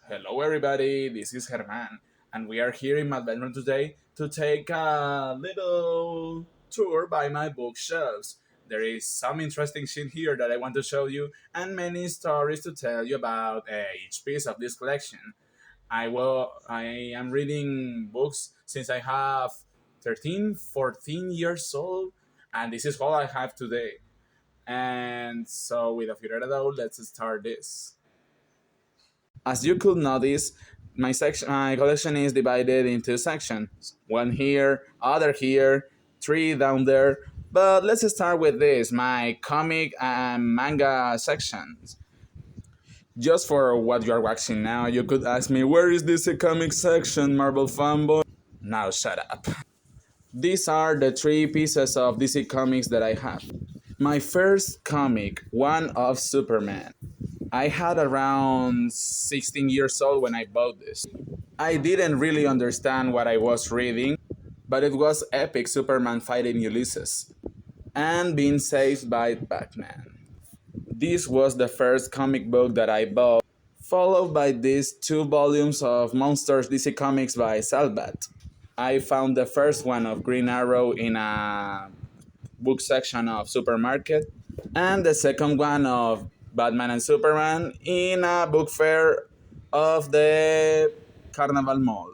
Hello, everybody. This is Herman, and we are here in my bedroom today to take a little tour by my bookshelves. There is some interesting shit here that I want to show you, and many stories to tell you about each piece of this collection. I am reading books since I have 13, 14 years old, and this is all I have today. And so, without further ado, let's start this. As you could notice, my collection is divided into sections. One here, other here, three down there. But let's start with this, my comic and manga sections. Just for what you are watching now, you could ask me, where is this comic section, Marvel fanboy? Now shut up. These are the three pieces of DC Comics that I have. My first comic, one of Superman. I had around 16 years old when I bought this. I didn't really understand what I was reading, but it was epic Superman fighting Ulysses and being saved by Batman. This was the first comic book that I bought, followed by these two volumes of Monsters DC Comics by Salvat. I found the first one of Green Arrow in a book section of supermarket, and the second one of Batman and Superman in a book fair of the Carnival Mall.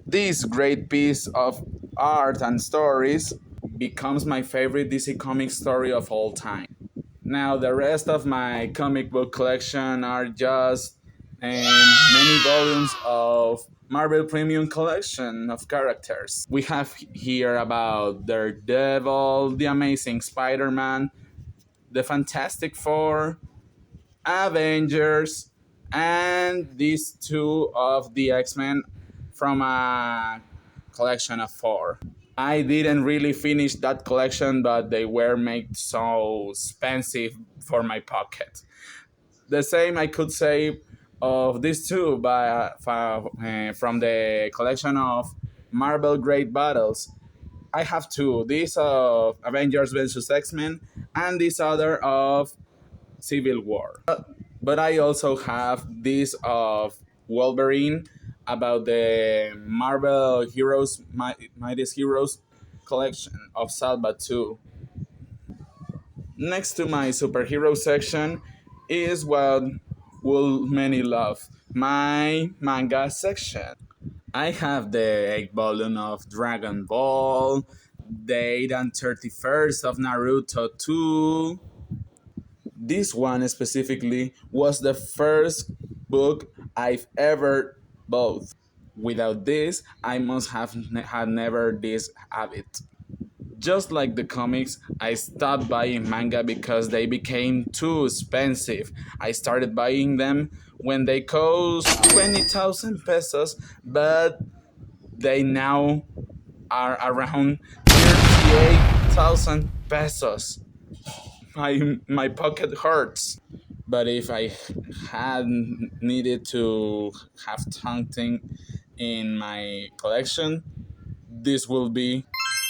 This great piece of art and stories becomes my favorite DC comic story of all time. Now, the rest of my comic book collection are just many volumes of Marvel Premium Collection of characters. We have here about Daredevil, The Amazing Spider Man, The Fantastic Four, Avengers, and these two of the X-Men from a collection of four. I didn't really finish that collection, but they were made so expensive for my pocket. The same I could say of these two from the collection of Marvel Great Battles. I have two. This of Avengers vs. X-Men and this other of Civil War. But I also have this of Wolverine about the Marvel Heroes, Mightiest Heroes collection of Salva 2. Next to my superhero section is what will many love, my manga section. I have the 8th volume of Dragon Ball, the 8th and 31st of Naruto 2. This one specifically was the first book I've ever bought. Without this, I must have had never this habit. Just like the comics, I stopped buying manga because they became too expensive. I started buying them when they cost 20,000 pesos, but they now are around 38,000 pesos. My pocket hurts. But if I had needed to have something in my collection, this will be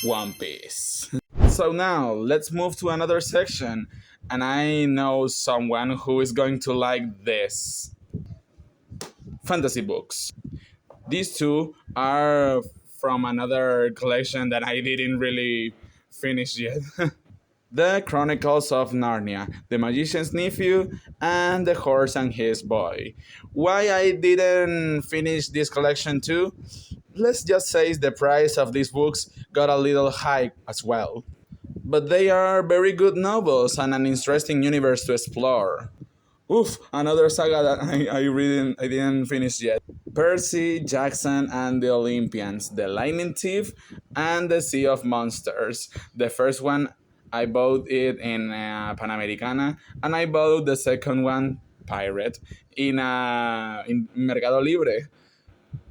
One Piece. So now let's move to another section, and I know someone who is going to like this: fantasy books. These two are from another collection that I didn't really finish yet. The Chronicles of Narnia, The Magician's Nephew, and The Horse and His Boy. Why I didn't finish this collection too? Let's just say the price of these books got a little high as well. But they are very good novels and an interesting universe to explore. Oof, another saga that I didn't finish yet. Percy Jackson and the Olympians, The Lightning Thief, and The Sea of Monsters. The first one I bought it in Panamericana, and I bought the second one, Pirate, in Mercado Libre.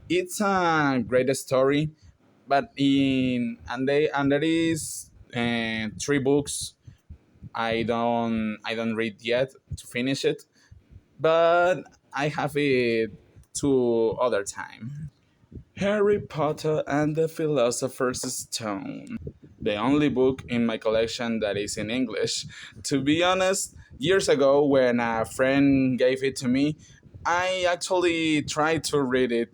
It's a great story, but there is three books I don't read yet to finish it, but I have it to other time. Harry Potter and the Philosopher's Stone, the only book in my collection that is in English. To be honest, years ago when a friend gave it to me, I actually tried to read it,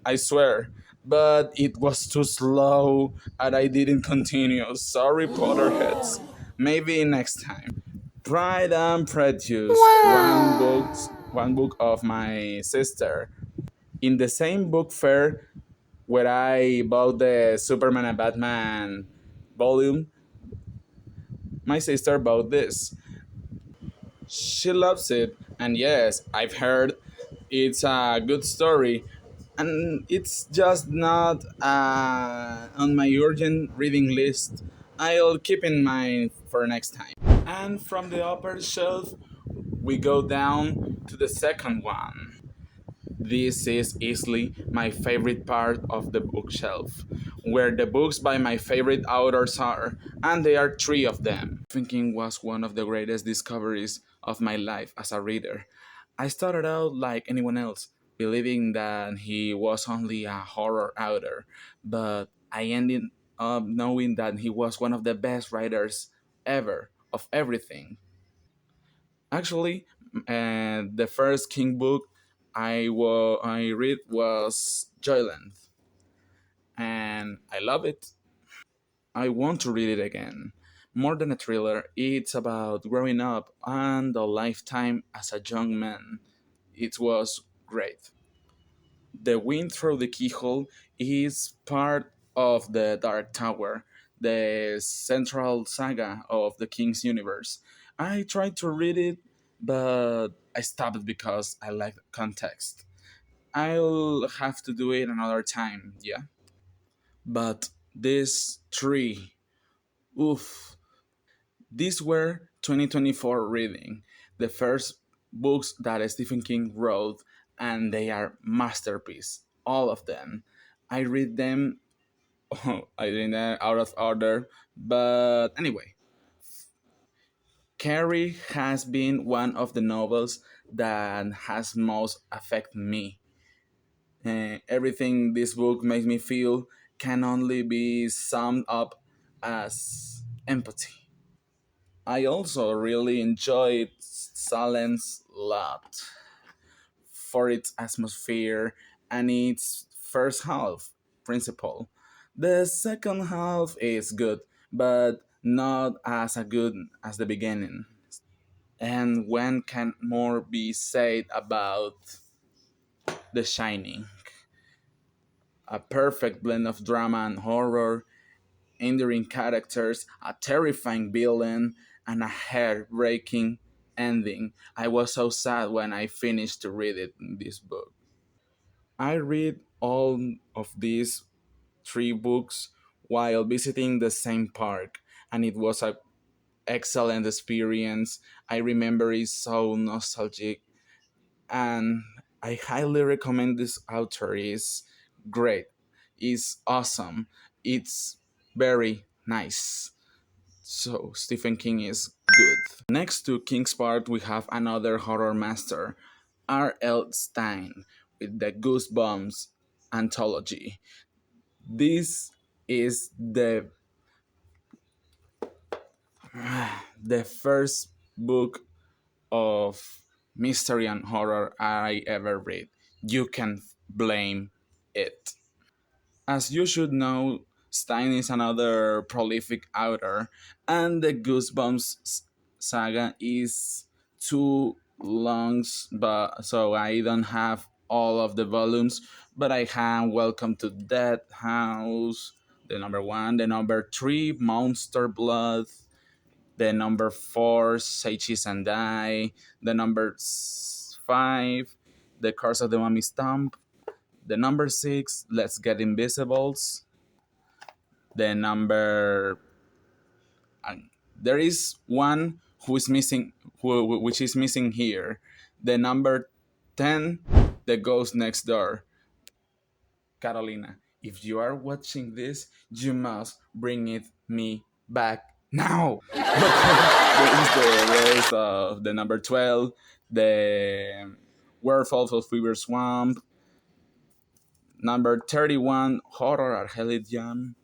I swear, but it was too slow and I didn't continue. Sorry, Potterheads. Maybe next time. Pride and Prejudice, one book of my sister. In the same book fair where I bought the Superman and Batman volume, my sister bought this. She loves it, and yes, I've heard it's a good story, and it's just not on my urgent reading list. I'll keep in mind for next time. And from the upper shelf, we go down to the second one. This is easily my favorite part of the bookshelf, where the books by my favorite authors are, and there are three of them. Thinking was one of the greatest discoveries of my life as a reader. I started out like anyone else, believing that he was only a horror author, but I ended up knowing that he was one of the best writers ever of everything. Actually, the first King book I read was Joyland, and I love it. I want to read it again. More than a thriller, it's about growing up and a lifetime as a young man. It was great. The Wind Through the Keyhole is part of the Dark Tower, the central saga of the King's universe. I tried to read it, but I stopped because I lacked context. I'll have to do it another time, yeah. But these three, oof, these were 2024 reading, the first books that Stephen King wrote, and they are masterpiece, all of them. I read them, I read them out of order, but anyway, Carrie has been one of the novels that has most affected me. Everything this book makes me feel can only be summed up as empathy. I also really enjoyed Silence Lot for its atmosphere and its first half principle. The second half is good, but not as a good as the beginning. And when can more be said about The Shining? A perfect blend of drama and horror, endearing characters, a terrifying villain, and a heartbreaking ending. I was so sad when I finished to read it in this book. I read all of these three books while visiting the same park, and it was an excellent experience. I remember it's so nostalgic, and I highly recommend this author. Is great. It's awesome. It's very nice. So Stephen King is good. Next to King's Part, we have another horror master, R.L. Stein, with the Goosebumps anthology. This is the first book of mystery and horror I ever read. You can blame it. As you should know, Stein is another prolific author, and the Goosebumps saga is too long, but so I don't have all of the volumes. But I have Welcome to Death House, the number one, the number three, Monster Blood, the number four, Seichis and Die, the number five, The Curse of the Mummy Stomp, the number six, Let's Get Invisibles. The number uh, there is one who is missing, which is missing here. The number 10, The Ghost Next Door. Carolina, if you are watching this, you must bring it me back now. There is the rest of the number 12, the Werewolf of Fever Swamp, number 31, Horror Archelidian,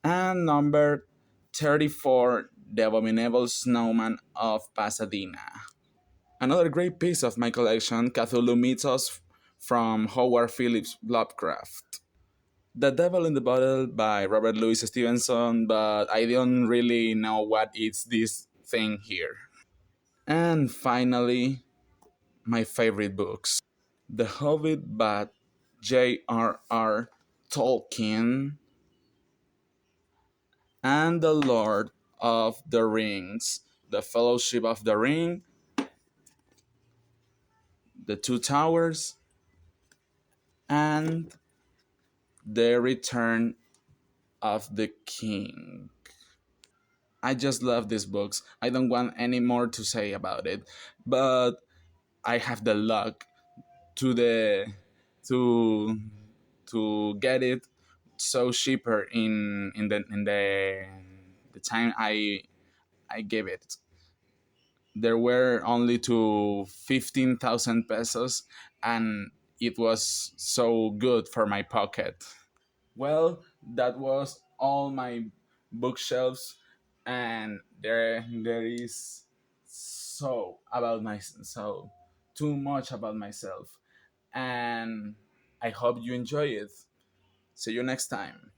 and number 34, The Abominable Snowman of Pasadena. Another great piece of my collection, Cthulhu Mythos from Howard Phillips Lovecraft. The Devil in the Bottle by Robert Louis Stevenson, but I don't really know what is this thing here. And finally, my favorite books, The Hobbit by J.R.R. Tolkien and The Lord of the Rings, The Fellowship of the Ring, The Two Towers, and The Return of the King. I just love these books. I don't want any more to say about it, but I have the luck to the to to get it so cheaper in the time I gave it. There were only to 15,000 pesos, and it was so good for my pocket. Well, that was all my bookshelves, and there is too much about myself, and I hope you enjoy it. See you next time.